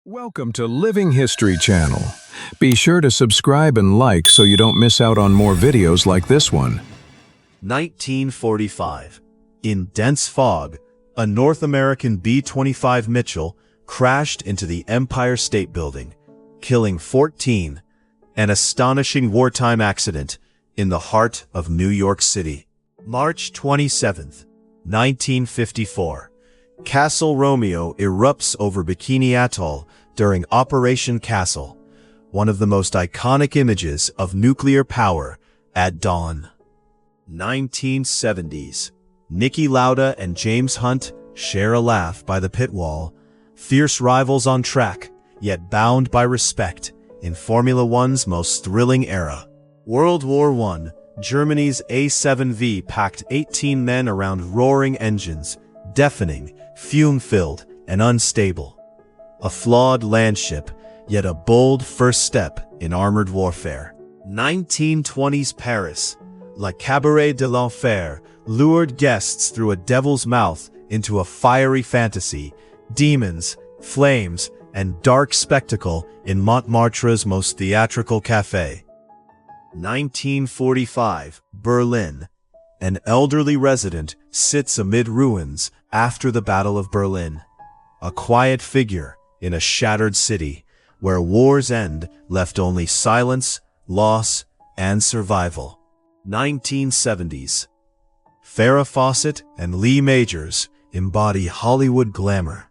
Welcome to Living History Channel. Be sure to subscribe and like so you don't miss out on more videos like this one. 1945. In dense fog, a North American B-25 Mitchell crashed into the Empire State Building, killing 14, an astonishing wartime accident in the heart of New York City. March 27, 1954. Castle Romeo erupts over Bikini Atoll during Operation Castle, one of the most iconic images of nuclear power at dawn. 1970s. Niki Lauda and James Hunt share a laugh by the pit wall, fierce rivals on track, yet bound by respect in Formula One's most thrilling era. World War I, Germany's A-7V packed 18 men around roaring engines, deafening, fume-filled, and unstable. A flawed landship, yet a bold first step in armored warfare. 1920s Paris. La Cabaret de l'Enfer lured guests through a devil's mouth into a fiery fantasy, demons, flames, and dark spectacle in Montmartre's most theatrical café. 1945, Berlin. An elderly resident sits amid ruins after the Battle of Berlin. A quiet figure in a shattered city where war's end left only silence, loss, and survival. 1970s. Farrah Fawcett and Lee Majors embody Hollywood glamour,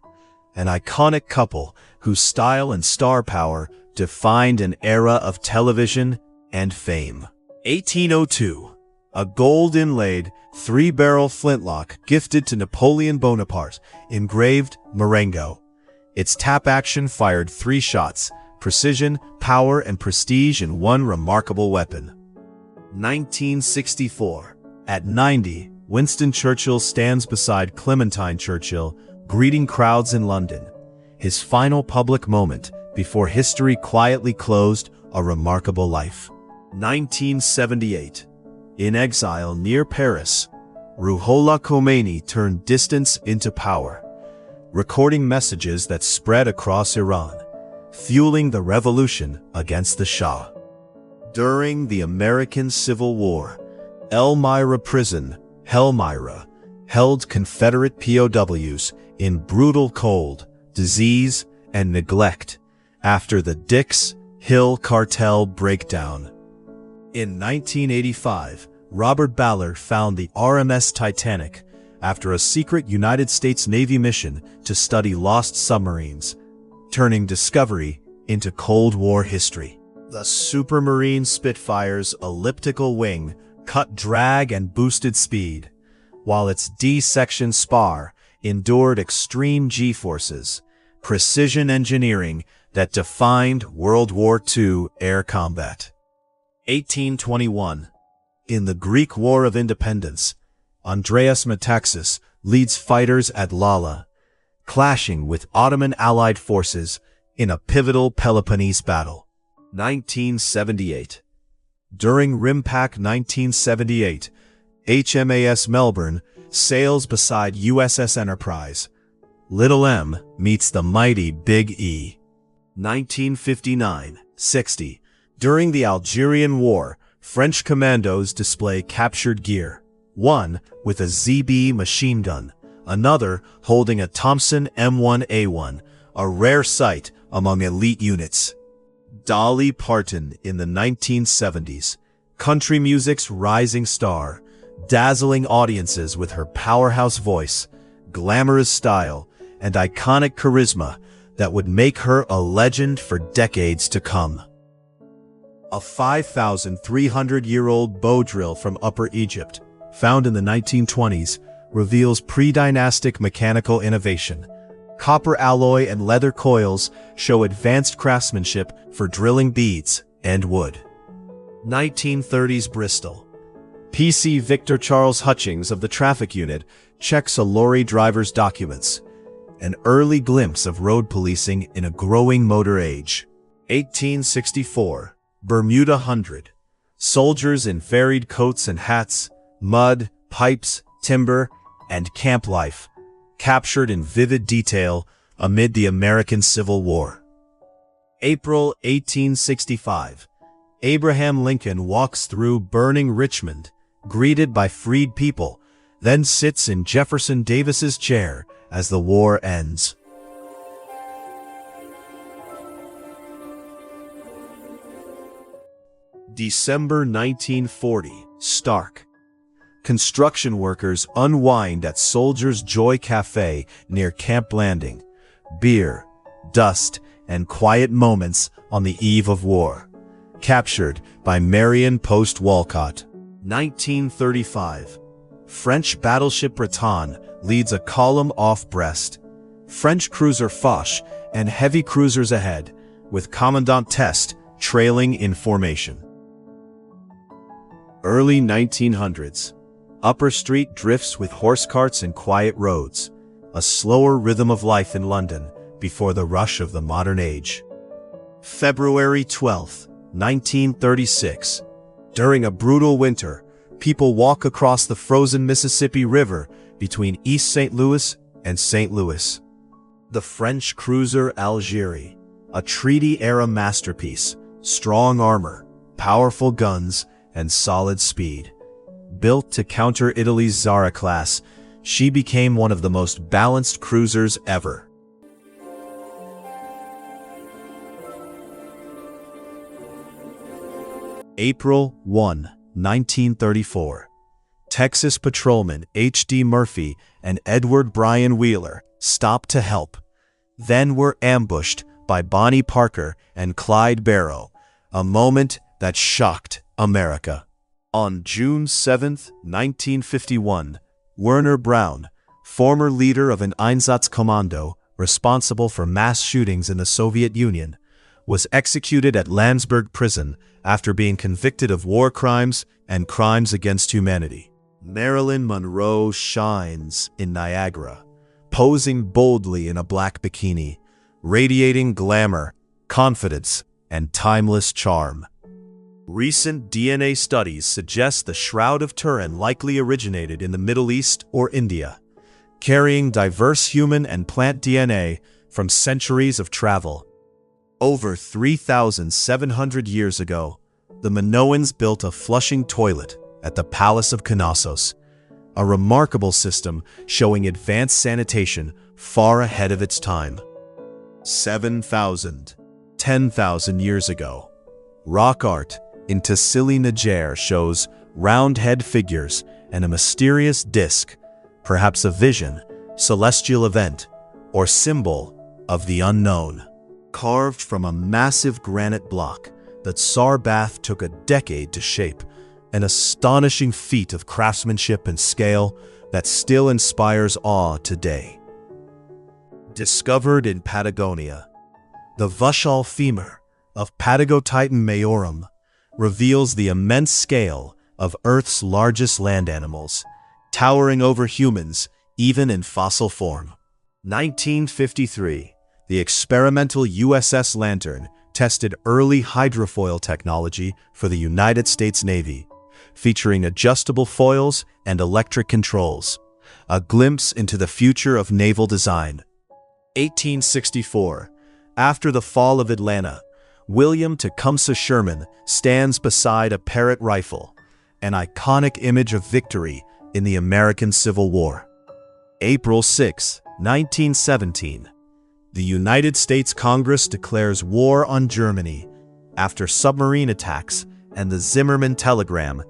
an iconic couple whose style and star power defined an era of television and fame. 1802. A gold-inlaid, three-barrel flintlock gifted to Napoleon Bonaparte, engraved Marengo. Its tap action fired 3 shots, precision, power, and prestige in one remarkable weapon. 1964. At 90, Winston Churchill stands beside Clementine Churchill, greeting crowds in London. His final public moment before history quietly closed a remarkable life. 1978. In exile near Paris, Ruhollah Khomeini turned distance into power, recording messages that spread across Iran, fueling the revolution against the Shah. During the American Civil War, Elmira Prison, Helmira, held Confederate POWs in brutal cold, disease, and neglect after the Dix Hill Cartel breakdown. In 1985, Robert Ballard found the RMS Titanic after a secret United States Navy mission to study lost submarines, turning discovery into Cold War history. The Supermarine Spitfire's elliptical wing cut drag and boosted speed, while its D-section spar endured extreme G-forces, precision engineering that defined World War II air combat. 1821. In the Greek War of Independence, Andreas Metaxas leads fighters at Lala, clashing with Ottoman allied forces in a pivotal Peloponnese battle. 1978. During RIMPAC 1978, HMAS Melbourne sails beside USS Enterprise. Little M meets the mighty Big E. 1959-60. During the Algerian War, French commandos display captured gear, one with a ZB machine gun, another holding a Thompson M1A1, a rare sight among elite units. Dolly Parton in the 1970s, country music's rising star, dazzling audiences with her powerhouse voice, glamorous style, and iconic charisma that would make her a legend for decades to come. A 5,300-year-old bow drill from Upper Egypt, found in the 1920s, reveals pre-dynastic mechanical innovation. Copper alloy and leather coils show advanced craftsmanship for drilling beads and wood. 1930s Bristol. PC Victor Charles Hutchings of the traffic unit checks a lorry driver's documents, an early glimpse of road policing in a growing motor age. 1864. Bermuda 100. Soldiers in varied coats and hats, mud, pipes, timber, and camp life, captured in vivid detail amid the American Civil War. April 1865. Abraham Lincoln walks through burning Richmond, greeted by freed people, then sits in Jefferson Davis's chair as the war ends. December 1940. Stark. Construction workers unwind at Soldier's Joy Cafe near Camp Landing. Beer, dust, and quiet moments on the eve of war. Captured by Marion Post Walcott. 1935. French battleship Breton leads a column off Brest. French cruiser Foch and heavy cruisers ahead, with Commandant Teste trailing in formation. Early 1900s. Upper Street drifts with horse carts and quiet roads, a slower rhythm of life in London before the rush of the modern age. February 12, 1936. During a brutal winter, people walk across the frozen Mississippi River between East St. Louis and St. Louis. The French cruiser Algerie, a treaty-era masterpiece, strong armor, powerful guns, and solid speed. Built to counter Italy's Zara class, she became one of the most balanced cruisers ever. April 1, 1934. Texas patrolmen H.D. Murphy and Edward Bryan Wheeler stopped to help, then were ambushed by Bonnie Parker and Clyde Barrow, a moment that shocked America. On June 7, 1951, Werner Braun, former leader of an Einsatzkommando responsible for mass shootings in the Soviet Union, was executed at Landsberg Prison after being convicted of war crimes and crimes against humanity. Marilyn Monroe shines in Niagara, posing boldly in a black bikini, radiating glamour, confidence, and timeless charm. Recent DNA studies suggest the Shroud of Turin likely originated in the Middle East or India, carrying diverse human and plant DNA from centuries of travel. Over 3,700 years ago, the Minoans built a flushing toilet at the Palace of Knossos, a remarkable system showing advanced sanitation far ahead of its time. 10,000 years ago, rock art in Tassili Niger shows round-head figures and a mysterious disk, perhaps a vision, celestial event, or symbol of the unknown. Carved from a massive granite block that Sarbath took a decade to shape, an astonishing feat of craftsmanship and scale that still inspires awe today. Discovered in Patagonia, the Vushal femur of Patagotitan majorum reveals the immense scale of Earth's largest land animals, towering over humans even in fossil form. 1953, the experimental USS Lantern tested early hydrofoil technology for the United States Navy, featuring adjustable foils and electric controls, a glimpse into the future of naval design. 1864, after the fall of Atlanta, William Tecumseh Sherman stands beside a Parrott rifle, an iconic image of victory in the American Civil War. April 6, 1917, the United States Congress declares war on Germany after submarine attacks and the Zimmermann telegram,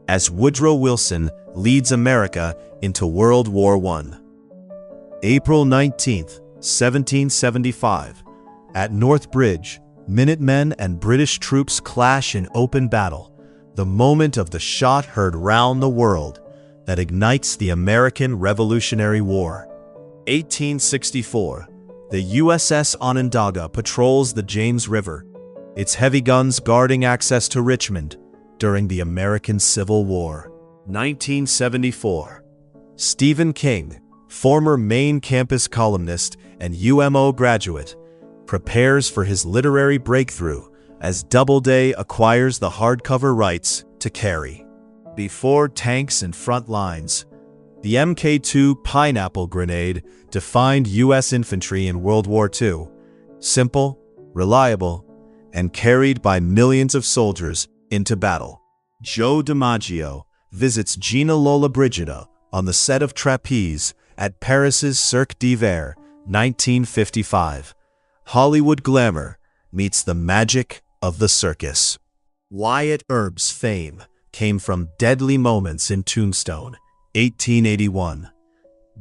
as Woodrow Wilson leads America into World War I. April 19, 1775, at North Bridge, Minutemen and British troops clash in open battle, the moment of the shot heard round the world that ignites the American Revolutionary War. 1864, the USS Onondaga patrols the James River, its heavy guns guarding access to Richmond during the American Civil War. 1974, Stephen King, former Maine campus columnist and UMO graduate, prepares for his literary breakthrough as Doubleday acquires the hardcover rights to Carrie. Before tanks and front lines, the Mk2 Pineapple grenade defined U.S. infantry in World War II. Simple, reliable, and carried by millions of soldiers into battle. Joe DiMaggio visits Gina Lollobrigida on the set of Trapeze at Paris's Cirque d'Hiver, 1955. Hollywood glamour meets the magic of the circus. Wyatt Earp's fame came from deadly moments in Tombstone, 1881.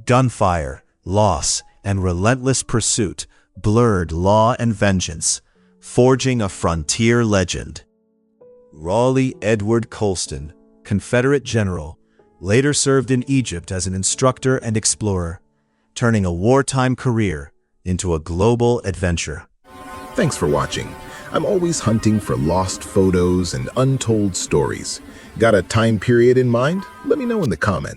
Gunfire, loss, and relentless pursuit blurred law and vengeance, forging a frontier legend. Raleigh Edward Colston, Confederate general, later served in Egypt as an instructor and explorer, turning a wartime career into a global adventure. Thanks for watching. I'm always hunting for lost photos and untold stories. Got a time period in mind? Let me know in the comments.